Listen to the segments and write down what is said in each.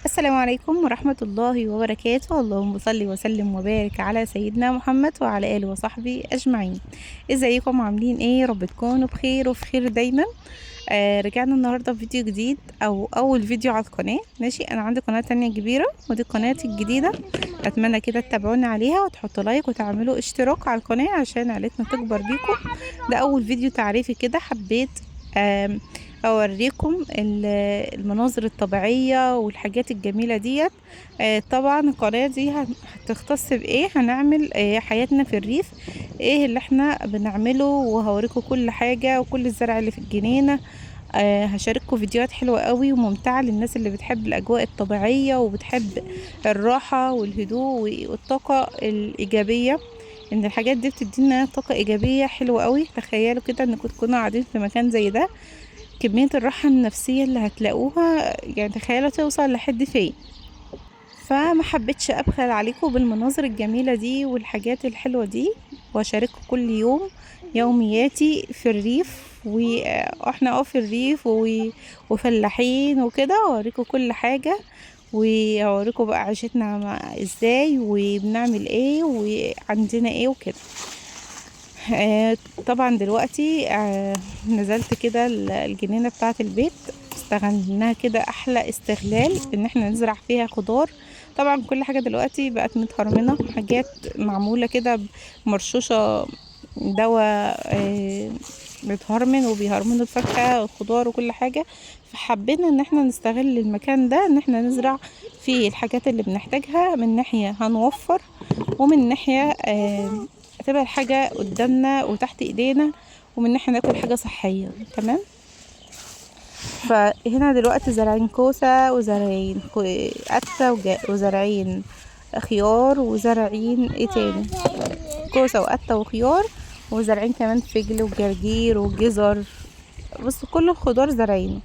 السلام عليكم ورحمة الله وبركاته. اللهم صل وسلم وبارك على سيدنا محمد وعلى آله وصحبه أجمعين. ازيكم عاملين ايه؟ رب تكونوا بخير وفي خير دايما. رجعنا النهاردة بفيديو جديد او اول فيديو على القناة. ماشي، انا عندي قناة تانية كبيرة ودي قناتي الجديدة. اتمنى كده تتابعوني عليها وتحطوا لايك وتعملوا اشتراك على القناة عشان عيلتنا تكبر بيكم. ده اول فيديو تعريفي كده، حبيت اوريكم المناظر الطبيعية والحاجات الجميلة ديت. طبعا القناة دي هتختص بايه، هنعمل حياتنا في الريف، ايه اللي احنا بنعمله، وهوريكم كل حاجة وكل الزرع اللي في الجنينة. هشارككم فيديوهات حلوة قوي وممتعة للناس اللي بتحب الأجواء الطبيعية وبتحب الراحة والهدوء والطاقة الإيجابية. ان الحاجات دي بتدينا طاقة إيجابية حلوة قوي. تخيلوا كده انكم تكونوا قاعدين في مكان زي ده، كمية الراحة النفسية اللي هتلاقوها يعني تخيلوا توصل لحد فين. فما حبيتش ابخل عليكم بالمناظر الجميلة دي والحاجات الحلوة دي، واشارككم كل يوم يومياتي في الريف. واحنا في الريف وفلاحين وكده، واوريكم كل حاجة واوريكم بقى عيشتنا ازاي وبنعمل ايه وعندنا ايه وكده. طبعا دلوقتي نزلت كده الجنينة بتاعة البيت، استغلناها كده احلى استغلال ان احنا نزرع فيها خضار. طبعا كل حاجة دلوقتي بقت متهرمنة، حاجات معمولة كده مرشوشة دواء بتهرمن وبيهرمنوا الفاكهة والخضار وكل حاجة. فحبينا ان احنا نستغل المكان ده ان احنا نزرع فيه الحاجات اللي بنحتاجها، من ناحية هنوفر ومن ناحية هتبقى الحاجة قدامنا وتحت ايدينا، ومن ناحية ناكل حاجة صحية. تمام. فهنا دلوقتي زارعين كوسة وزارعين قتة وزارعين خيار وزارعين ايه تاني، كوسة وقتة وخيار، وزارعين كمان فجل وجرجير وجزر. بص كل الخضار زارعينه.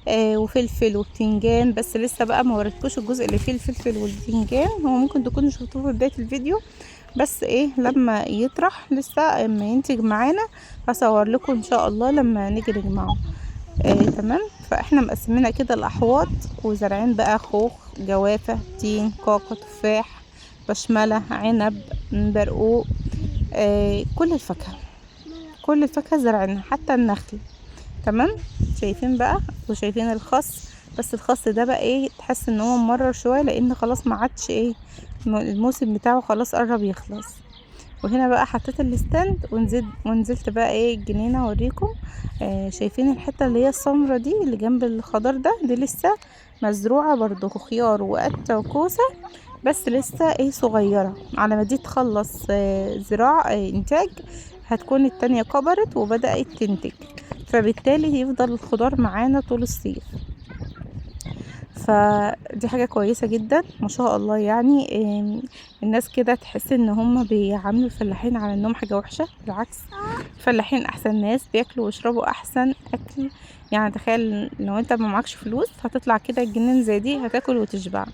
وفلفل وبتنجان، بس لسه بقى ما وريتكوش الجزء اللي فيه الفلفل والبتنجان، هو ممكن تكونوا شفتوه في بداية الفيديو، بس ايه لما يطرح لسه اما ينتج معانا هصور لكم ان شاء الله لما نيجي نجمعه. تمام. فاحنا مقسمينها كده الاحواض وزارعين بقى خوخ، جوافة، تين، كاكا، تفاح، بشملة، عنب، برقوق، كل الفاكهة، كل الفاكهة زرعينها حتى النخل. تمام. شايفين بقى وشايفين الخس، بس الخس ده بقى ايه تحس ان هو ممرر شويه لان خلاص ما عادش ايه، الموسم بتاعه خلاص قرب يخلص. وهنا بقى حطيت الستاند ونزلت بقى ايه الجنينه اوريكم. شايفين الحته اللي هي السمرة دي اللي جنب الخضار ده، دي لسه مزروعه برضو خيار وقته وكوسه، بس لسه ايه صغيره. على ما دي تخلص زراعه انتاج، هتكون التانية كبرت وبدأت تنتج، فبالتالي يفضل الخضار معانا طول الصيف. فدي حاجة كويسة جدا ما شاء الله. يعني الناس كده تحس ان هم بيعاملوا الفلاحين على انهم حاجة وحشة، بالعكس الفلاحين احسن ناس، بياكلوا ويشربوا احسن اكل. يعني تخيل لو انت ما معكش فلوس هتطلع كده الجنين زي دي هتاكل وتشبع،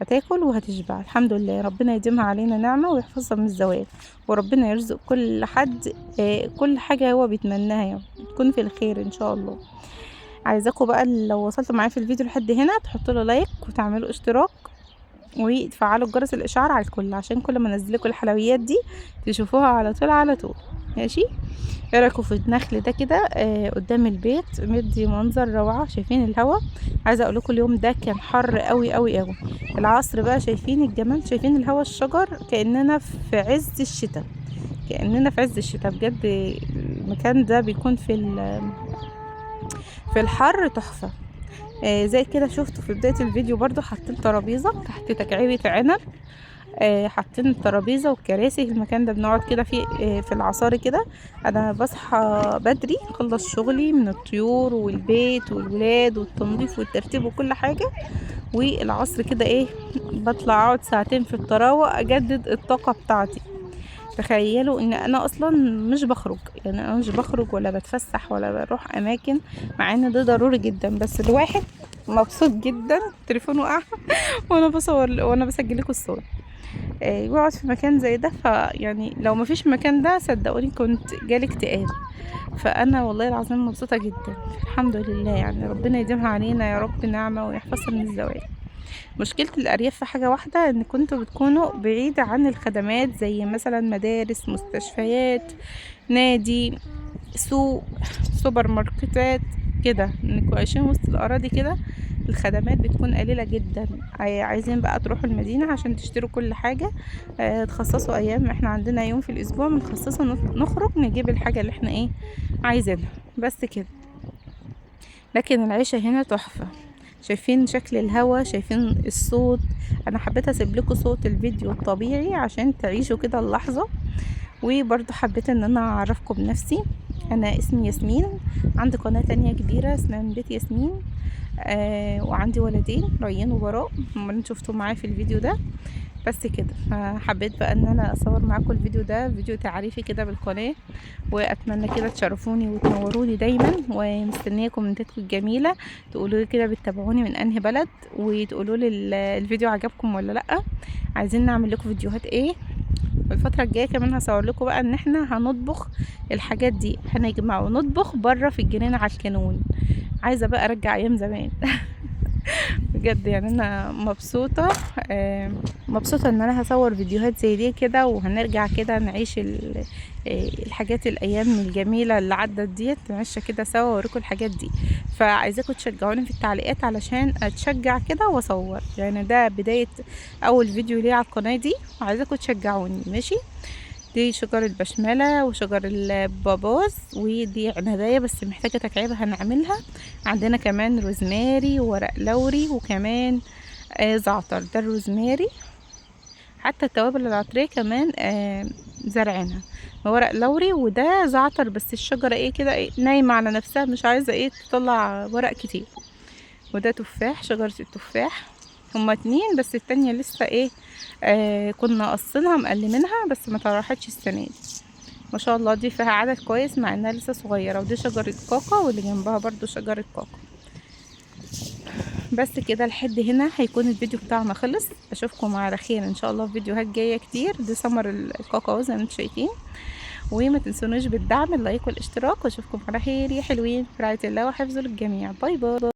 هتاكل وهتشبع. الحمد لله، ربنا يديمها علينا نعمة ويحفظها من الزوال، وربنا يرزق كل حد كل حاجة هو بيتمناها يعني تكون في الخير ان شاء الله. عايزاكم بقى لو وصلتوا معايا في الفيديو لحد هنا تحطوا له لايك وتعملوا اشتراك وتفعلوا الجرس الاشعار على الكل، عشان كل ما انزل لكم الحلويات دي تشوفوها على طول على طول. ماشي. ايه رايكم في النخل ده كده قدام البيت مدي منظر روعه؟ شايفين الهوا؟ عايزه اقول لكم اليوم ده كان حر قوي قوي قوي. العصر بقى شايفين الجمال، شايفين الهوا، الشجر، كاننا في عز الشتاء، كاننا في عز الشتاء بجد. المكان ده بيكون في الحر تحفه. زي كده شفتوا في بداية الفيديو برضو حاطين ترابيزة تحت تكعيبة عنب. حاطين الترابيزة والكراسي. المكان ده بنقعد كده في العصاري كده. انا بصحى بدري اخلص شغلي من الطيور والبيت والولاد والتنظيف والترتيب وكل حاجة، والعصر كده ايه بطلع اقعد ساعتين في الطراوة اجدد الطاقة بتاعتي. تخيلوا ان انا اصلا مش بخرج، يعني انا مش بخرج ولا بتفسح ولا بروح اماكن، مع ان ده ضروري جدا، بس الواحد مبسوط جدا تليفونه وقع وانا بصور وانا بسجل لكم الصوت. يقعد في مكان زي ده، فيعني لو ما فيش مكان ده صدقوني كنت جالي اكتئاب. فانا والله العظيم مبسوطه جدا. الحمد لله، يعني ربنا يديمها علينا يا رب نعمه ويحفظها من الزوال. مشكلة الأرياف في حاجة واحدة، ان كنتوا بتكونوا بعيدة عن الخدمات زي مثلا مدارس، مستشفيات، نادي، سوق، سوبر ماركتات كده. انكم عايشين وسط الأراضي كده، الخدمات بتكون قليلة جدا. عايزين بقى تروحوا المدينة عشان تشتروا كل حاجة. تخصصوا أيام، احنا عندنا يوم في الأسبوع بنخصصه نخرج نجيب الحاجة اللي احنا ايه عايزينها، بس كده. لكن العيشة هنا تحفة. شايفين شكل الهوا، شايفين الصوت. انا حبيت اسيب لكم صوت الفيديو الطبيعي عشان تعيشوا كده اللحظة. وبرضه حبيت ان انا اعرفكم بنفسي. انا اسمي ياسمين، عندي قناة تانية كبيرة اسمها من بيت ياسمين. وعندي ولدين ريان وبراء، هم اللي شفتوا معايا في الفيديو ده. بس كده، فحبيت بقى ان انا اصور معاكم الفيديو ده، فيديو تعريفي كده بالقناة. واتمنى كده تشرفوني وتنوروني دايما، ومستنيه كومنتاتكم الجميله. تقولوا لي كده بتتابعوني من انهي بلد، وتقولوا لي الفيديو عجبكم ولا لا، عايزين نعمل لكم فيديوهات ايه. الفتره الجايه كمان هصور لكم بقى ان احنا هنطبخ الحاجات دي، هنجمع ونطبخ بره في الجنينه على الكانون. عايزه بقى ارجع ايام زمان. بجد يعني انا مبسوطه. مبسوطه ان انا هصور فيديوهات زي دي كده، وهنرجع كده نعيش الحاجات، الايام الجميله اللي عدت ديت، نعيشها كده سوا واوريكم الحاجات دي. فعايزاكم تشجعوني في التعليقات علشان اتشجع كده واصور، يعني ده بدايه اول فيديو ليه على القناه دي، وعايزاكم تشجعوني ماشي. دي شجر البشملة وشجر الباباز، ودي عنباية بس محتاجة تكعيبة هنعملها. عندنا كمان روزماري وورق لوري، وكمان زعتر. ده الروزماري. حتى التوابل العطرية كمان زرعينها، ورق لوري وده زعتر. بس الشجرة ايه كده، إيه نايمة على نفسها، مش عايزة ايه تطلع ورق كتير. وده تفاح، شجرة التفاح. هما اتنين بس التانية لسه ايه، كنا قصينها مقلمينها بس ما طرحتش السنة دي. ما شاء الله دي فيها عدد كويس مع انها لسه صغيرة. ودي شجرة كاكا، واللي جنبها برضو شجرة كاكا. بس كده لحد هنا هيكون الفيديو بتاعنا خلص. اشوفكم على خير ان شاء الله في فيديوهات جاية كتير. دي ثمر الكاكاو زي ما انتم شايفين. وما تنسونوش بالدعم، اللايك والاشتراك. واشوفكم على خير يا حلوين، في رعاية الله وحفظه للجميع. باي باي.